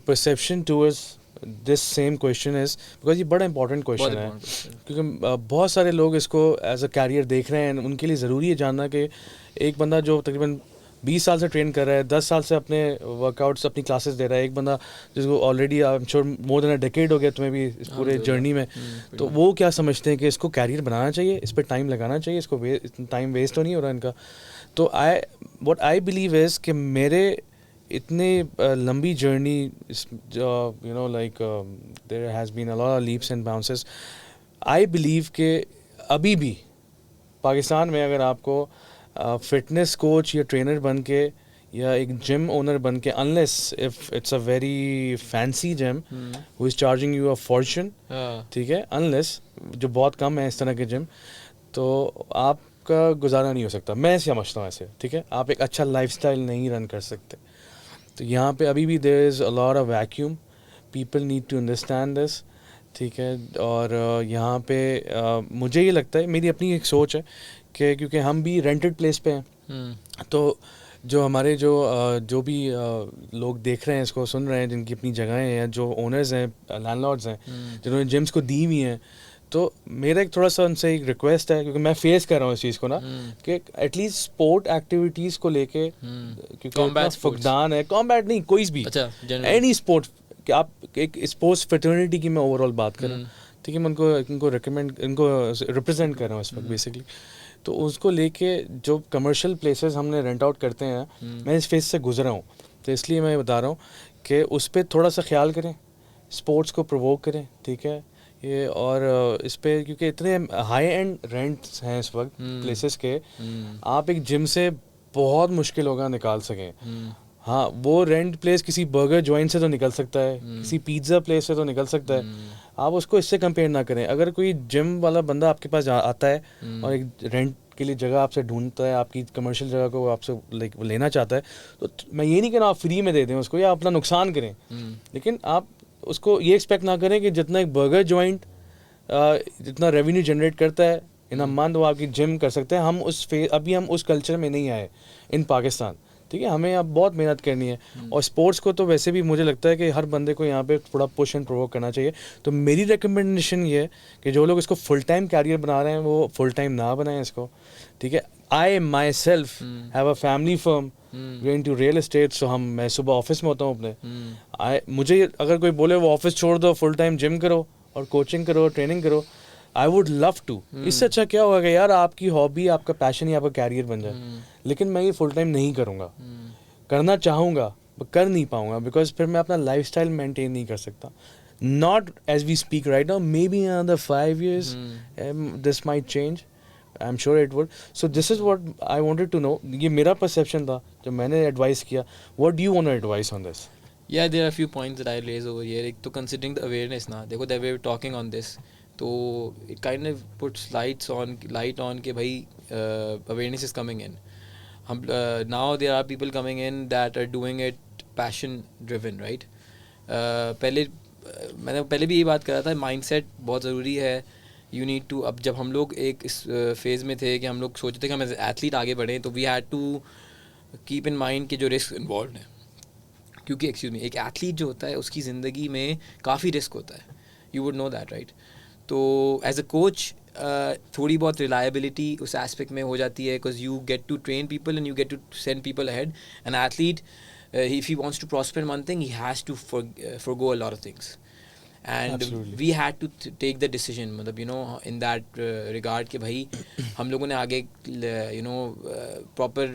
perception towards this same question is because ये बड़ा important question है क्योंकि बहुत सारे लोग इसको as a career देख रहे हैं. उनके लिए ज़रूरी है जानना कि एक बंदा जो तकरीबन 20 साल से ट्रेन कर रहा है, 10 साल से अपने वर्कआउट्स अपनी क्लासेस दे रहा है, एक बंदा जिसको already I am sure more than a decade हो गया तुम्हें भी इस पूरे जर्नी में, तो वो क्या समझते हैं कि इसको कैरियर बनाना चाहिए, इस पर टाइम लगाना चाहिए, इसको टाइम वेस्ट तो नहीं हो रहा इनका. तो व्हाट आई बिलीव इज़ कि मेरे इतने लंबी journey, you know like there has been a lot of leaps and bounces. I believe कि अभी भी पाकिस्तान में अगर आपको फिटनेस कोच या ट्रेनर बन के या एक जिम ओनर बन के, unless if it's a very fancy gym who is charging you a Fortune, ठीक है, अनलेस जो बहुत कम है इस तरह के जिम, तो आपका गुजारा नहीं हो सकता. मैं समझता हूँ ऐसे, ठीक है. आप एक अच्छा लाइफस्टाइल नहीं रन कर सकते. तो यहाँ पे अभी भी there is a lot of vacuum. People need to understand this, ठीक है. और यहाँ पे मुझे ये लगता है, मेरी अपनी एक सोच है कि क्योंकि हम भी रेंटेड प्लेस पे हैं, तो जो हमारे जो भी लोग देख रहे हैं, इसको सुन रहे हैं, जिनकी अपनी जगहें हैं, जो ओनर्स हैं, लैंडलॉर्ड्स हैं, जिन्होंने जिम्स को दी हुई हैं, तो मेरा एक थोड़ा सा उनसे एक रिक्वेस्ट है, क्योंकि मैं फेस कर रहा हूँ इस चीज़ को ना, कि एटलीस्ट स्पोर्ट एक्टिविटीज़ को लेके, क्योंकि फुकदान है, कॉम्बैट नहीं, कोई भी, एनी स्पोर्ट, कि आप एक स्पोर्ट्स फ्रेटर्निटी की मैं ओवरऑल बात कर रहा हूँ, ठीक है. मैं इनको रिप्रेजेंट कर रहा हूँ इस वक्त बेसिकली. तो उसको लेके जो कमर्शियल प्लेसेस हमने रेंट आउट करते हैं, मैं इस फेज से गुजरा हूँ, तो इसलिए मैं बता रहा हूँ कि उस पर थोड़ा सा ख्याल करें, स्पोर्ट्स को प्रोवोक करें, ठीक है. ये और इस पे क्योंकि इतने हाई एंड रेंट्स हैं इस वक्त प्लेसेस के, आप एक जिम से बहुत मुश्किल होगा निकाल सकें. हाँ, वो रेंट प्लेस किसी बर्गर जॉइंट से तो निकल सकता है, किसी पिज़्ज़ा प्लेस से तो निकल सकता है. आप उसको इससे कंपेयर ना करें. अगर कोई जिम वाला बंदा आपके पास आता है और एक रेंट के लिए जगह आपसे ढूंढता है, आपकी कमर्शियल जगह को आपसे लाइक लेना चाहता है, तो मैं ये नहीं कह रहा आप फ्री में दे दें उसको या अपना नुकसान करें, लेकिन आप उसको ये एक्सपेक्ट ना करें कि जितना एक बर्गर जॉइंट जितना रेवेन्यू जनरेट करता है इन अ मंथ, वो आपकी जिम कर सकते हैं. अभी हम उस कल्चर में नहीं आए इन पाकिस्तान, ठीक है. हमें अब बहुत मेहनत करनी है. और स्पोर्ट्स को तो वैसे भी मुझे लगता है कि हर बंदे को यहाँ पे थोड़ा पुश एंड प्रोवोक करना चाहिए. तो मेरी रिकमेंडेशन ये है कि जो लोग इसको फुल टाइम कैरियर बना रहे हैं, वो फुल टाइम ना बनाएं इसको, ठीक है. I myself have a family firm going to real estate. So मैं सुबह ऑफिस में होता हूँ अपने. मुझे अगर कोई बोले वो ऑफिस छोड़ दो, फुल टाइम जिम करो और कोचिंग करो, ट्रेनिंग करो, आई वुड लव टू. इससे अच्छा क्या होगा कि यार आपकी हॉबी, आपका पैशन ही आपका कैरियर बन जाए. लेकिन मैं ये फुल टाइम नहीं करूँगा. करना चाहूँगा, कर नहीं पाऊँगा, बिकॉज फिर मैं अपना लाइफस्टाइल मेंटेन नहीं कर सकता. Not as we speak right now, maybe in another 5 years this might change. I am sure it would. So this is what I wanted to know. ये मेरा परसेप्शन था जो मैंने एडवाइस किया. What do you want to advise on this? Yeah, there are a few points that I raise over here. एक तो considering the awareness ना, देखो that we're talking on this, तो it kind of puts light on कि भाई awareness is coming in. Now there are people coming in that are doing it passion driven, right? मैंने पहले भी ये बात करा था, mindset बहुत ज़रूरी है. You need to, अब जब हम लोग एक इस फेज़ में थे कि हम लोग सोचते थे कि हम एज एथलीट आगे बढ़ें, तो we had to keep in mind कि जो रिस्क इन्वॉल्व है, क्योंकि एक एथलीट जो होता है उसकी ज़िंदगी में काफ़ी रिस्क होता है. You would know that, right? तो एज अ कोच थोड़ी बहुत रिलायबिलिटी उस एस्पेक्ट में हो जाती है, because you get to train people and you get to send people ahead. An athlete, if he wants to prosper in one thing, he has to forgo a lot of things. And Absolutely. we had to take the decision, मतलब you know in that regard कि भाई हम लोगों ने आगे you know proper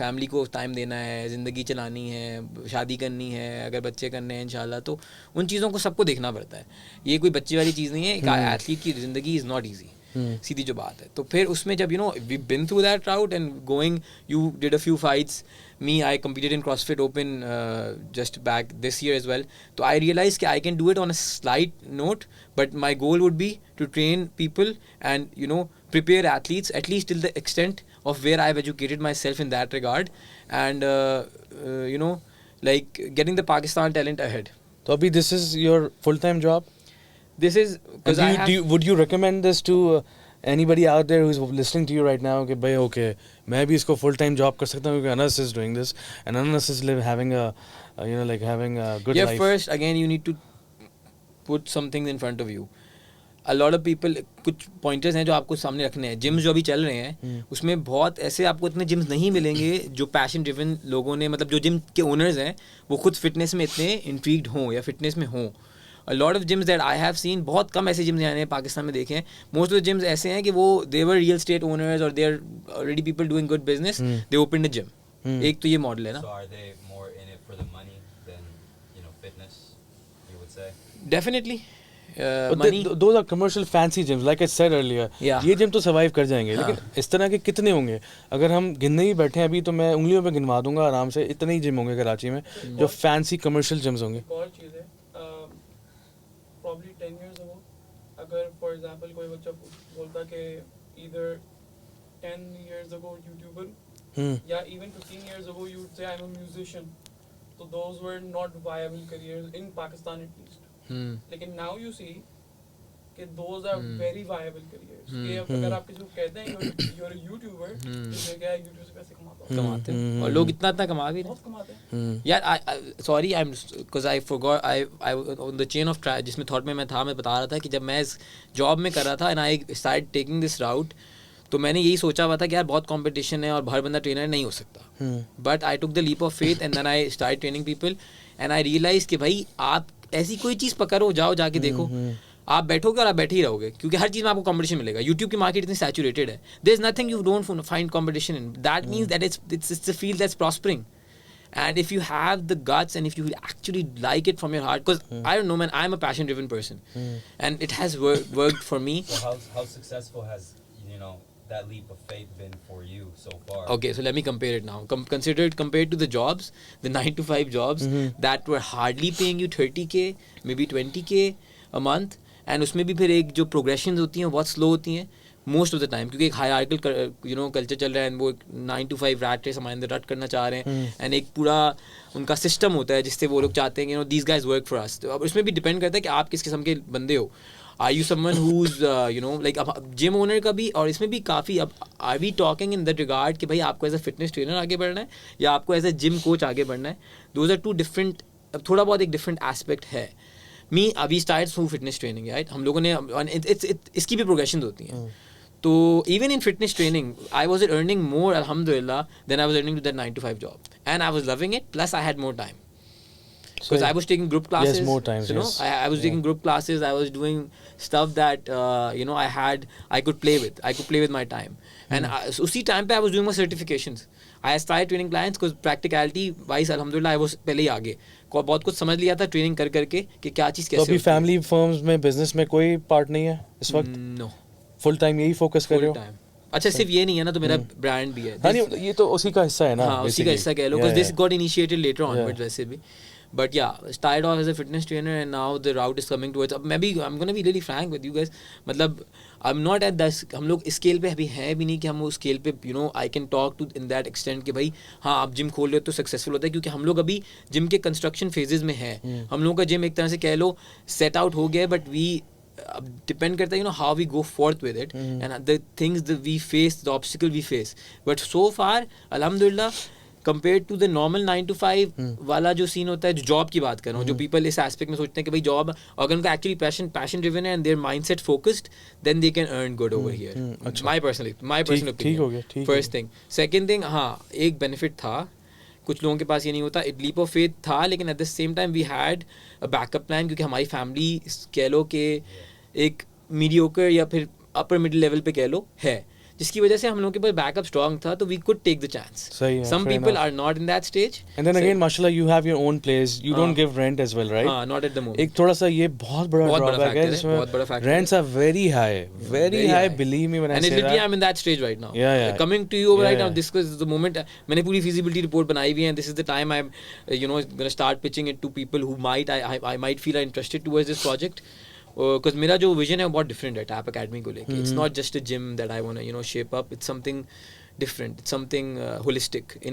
family को time देना है, ज़िंदगी चलानी है, शादी करनी है, अगर बच्चे करने हैं इंशाल्लाह, तो उन चीज़ों को सबको देखना पड़ता है. ये कोई बच्चे वाली चीज़ नहीं है. एक एथलीट की ज़िंदगी इज़ नॉट ईजी, सीधी जो बात है. तो फिर उसमें जब we been through that route and going, you did a few fights. Me, I competed in CrossFit Open just back this year as well. So I realized that I can do it on a slight note, but my goal would be to train people and prepare athletes at least till the extent of where I've educated myself in that regard, and like getting the Pakistan talent ahead. So Abhi, this is your full-time job? This is because would you recommend this to anybody out there who's listening to you right now कि भाई okay मैं भी इसको full time job कर सकता हूँ क्योंकि Anas is doing this and Anas is having a like having a good Yeah, life. first again you need to put some things in front of you. A lot of people, कुछ pointers हैं जो आपको सामने रखने हैं. Gyms जो अभी चल रहे हैं उसमें बहुत ऐसे आपको इतने जिम्स नहीं मिलेंगे जो पैशन ड्रिवन लोगों ने, मतलब जो जिम के ओनर्स हैं वो खुद फिटनेस में इतने इंट्रीग्ड हों या फिटनेस में हों. A lot of gyms that I have seen, बहुत कम ऐसे जिम्स मैंने पाकिस्तान में देखे हैं. मोस्ट ऑफ द जिम्स ऐसे हैं कि वो they were real estate owners or they are already people doing good business. They opened a gym. एक तो ये मॉडल है ना. So are they more in it for the money than, fitness, you would say? Definitely. But Money. those are commercial fancy gyms, like I said earlier. Yeah. ये gym तो survive कर जाएंगे, लेकिन इस तरह के कितने होंगे? अगर हम गिनने ही बैठे हैं अभी तो मैं उंगलियों पे गिनवा दूंगा आराम से. इतने ही जिम होंगे कराची में जो फैंसी कमर्शियल जिम्स होंगे. एक और चीज़ है, probably 10 years ago, अगर for example कोई बच्चा बोलता कि either 10 years ago YouTuber या even 15 years ago you would say I'm a musician, so those were not viable careers in Pakistan at least. लेकिन now you see कि those are very viable careers. कि अगर आप किसी को कहते हैं you're a YouTuber, तो क्या YouTube से पैसे कमाते हैं और लोग इतना कमा भी बहुत कमाते हैं. यार sorry I am because I forgot I on the chain of try जिसमें थॉट में मैं बता रहा था कि जब मैं इस जॉब में कर रहा था and I start taking this route, तो मैंने यही सोचा हुआ था कि यार बहुत कंपटीशन है और हर बंदा ट्रेनर नहीं हो सकता. But I took the leap of faith and then I start training people and I realise कि भाई आप ऐसी कोई चीज़ पकड़ो, जाके देखो. आप बैठोगे और आप बैठे ही रहोगे क्योंकि हर चीज़ में आपको कंपटीशन मिलेगा. यूट्यूब की मार्केट इतनी सैचुरेटेड है, there is nothing you don't find competition in. That means that it's a field that's prospering. And if you have the guts and if you actually like it from your heart, because I don't know, man, I'm a passion driven person and it has worked for me. So how successful has, that leap of faith been for you so far? Okay, so let me compare it now. Consider it compared to the jobs, the 9 to 5 jobs that were hardly paying you 30k, maybe 20k a month, and उसमें भी फिर एक जो progressions होती हैं बहुत slow होती हैं मोस्ट ऑफ द टाइम, क्योंकि एक हायरार्किकल कल्चर चल रहा है एंड वो 9 to 5 रैट रेस हमारे अंदर रट करना चाह रहे हैं एंड एक पूरा उनका सिस्टम होता है जिससे वो लोग चाहते हैं these guys work for us. तो अब इसमें भी डिपेंड करता है कि आप किस किस्म के बंदे हो. Are you someone who is like अब जिम ओनर का भी, और इसमें भी काफ़ी अब are we talking in that regard कि भाई आपको एज अ फिटनेस ट्रेनर आगे बढ़ना है या आपको एज अ जिम कोच आगे बढ़ना है. दोज आर टू डिफरेंट, थोड़ा बहुत एक डिफरेंट एस्पेक्ट है. मी अभी start through fitness training, right. हम लोगों ने इसकी भी प्रोग्रेशन होती हैं. तो even in fitness training, I was earning more, alhamdulillah, than I was earning to that 9 to 5 job. And I was loving it, plus I had more time. Because I was taking group classes. Yes, more times, yes. I was taking group classes, I was doing stuff that, I could play with. I could play with my time. And usi time pe I was doing my certifications. I started training clients because practicality wise, alhamdulillah, I was पहले ही आगे. बहुत कुछ समझ लिया था training कर करके कि क्या चीज़ कैसे. तो अभी फैमिली फर्म्स में बिजनेस में कोई पार्ट नहीं है इस वक्त? No. फुल टाइम यही फोकस कर रहे हो? अच्छा, सिर्फ ये नहीं है ना, तो मेरा ब्रांड भी है. हाँ नहीं, ये तो उसी का हिस्सा है ना. हाँ, उसी का हिस्सा कह लो, because this got initiated later on, but वैसे भी. But yeah, started off as a fitness trainer and now the route is coming towards. अब मैं भी, I'm gonna be really frank with you guys. मतलब I'm not at that. हम लोग इस scale पे अभी हैं भी नहीं कि हम उस स्केल पे I can talk to in that extent कि भाई हाँ आप जिम खोल रहे हो तो सक्सेसफुल होता है, क्योंकि हम लोग अभी जिम के कंस्ट्रक्शन फेजेस में हैं. हम लोगों का जिम एक तरह से कह लो सेट आउट हो गया है, बट वी अब डिपेंड करता है how we go forth with it and the things we face, the obstacle we face. But so far अल्हम्दुलिल्लाह compared to the normal 9 to 5 वाला जो सीन होता है, जो जॉब की बात कर रहा हूँ, जो पीपल इस एस्पेक्ट में सोचते हैं कि भाई जॉब, अगर उनका एक्चुअली पैशन ड्रिवन है and their mindset focused, then they can earn good over here. My personal opinion. First thing. Second thing, हाँ एक बेनिफिट था, कुछ लोगों के पास ये नहीं होता. इट लीप ऑफ फेथ था, लेकिन at the same time we had a backup plan, क्योंकि हमारी फैमिली कह लो कि एक मीडियोकर या फिर अपर मिडिल लेवल पे कह लो है, जिसकी वजह से हम लोगों के पास बैकअप स्ट्रांग था, तो we could take the chance. Some people are not in that stage. And then again माशाल्लाह you have your own place, you don't give rent as well, right? हां, नॉट एट द मोमेंट. एक थोड़ा सा ये बहुत बड़ा drawback है जिसमें rents are very high, believe me when I say that. And I am in that stage right now. Coming to you right now, this is the moment. मैंने पूरी फिजिबिलिटी रिपोर्ट बनाई हुई है, and this is the time I am gonna start pitching it to people who might I might feel are interested towards this project. Because मेरा जो vision है वो बहुत डिफरेंट है टैप अकेडमी को लेके. It's not just a gym that I want to shape up. It's something different. It's something holistic in